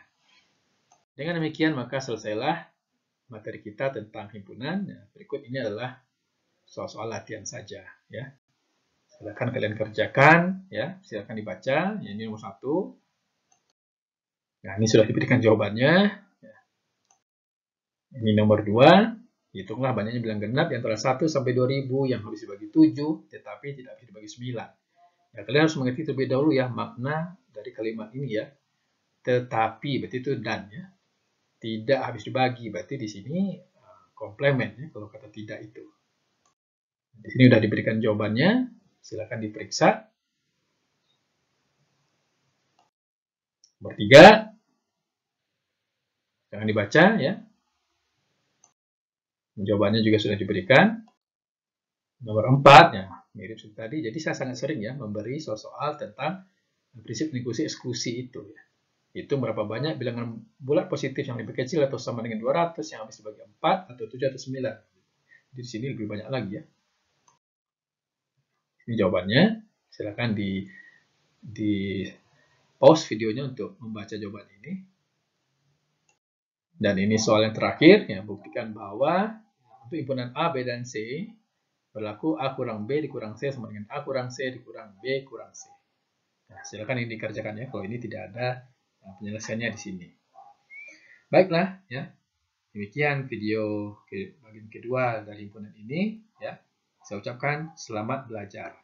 Dengan demikian maka selesailah materi kita tentang himpunan. Nah, berikut ini adalah soal-soal latihan saja ya. Silakan kalian kerjakan ya, silakan dibaca. Ya, ini nomor 1. Nah, ini sudah diberikan jawabannya. Ya. Ini nomor 2. Hitunglah banyaknya bilang genap yang antara 1 sampai 2000 yang harus dibagi 7 tetapi tidak bisa dibagi 9. Ya, kalian harus mengerti terlebih dahulu ya makna dari kalimat ini ya. Tetapi berarti itu dan ya. Tidak habis dibagi, berarti di sini komplement ya kalau kata tidak itu. Di sini sudah diberikan jawabannya, silakan diperiksa. Nomor 3, jangan dibaca ya. Jawabannya juga sudah diberikan. Nomor 4, ya mirip seperti tadi. Jadi saya sangat sering ya memberi soal-soal tentang prinsip negosiasi eksklusi itu ya. Itu berapa banyak bilangan bulat positif yang lebih kecil atau sama dengan 200 yang habis dibagi 4 atau 7 atau 9. Jadi di sini lebih banyak lagi ya. Ini jawabannya. Silakan di pause videonya untuk membaca jawaban ini. Dan ini soal yang terakhir, ya, buktikan bahwa untuk himpunan A, B, dan C berlaku A kurang B dikurang C sama dengan A kurang C dikurang B kurang C. Nah, silakan ini dikerjakan ya, kalau ini tidak ada penyelesaiannya di sini. Baiklah, ya. Demikian video bagian kedua dari himpunan ini, ya. Saya ucapkan selamat belajar.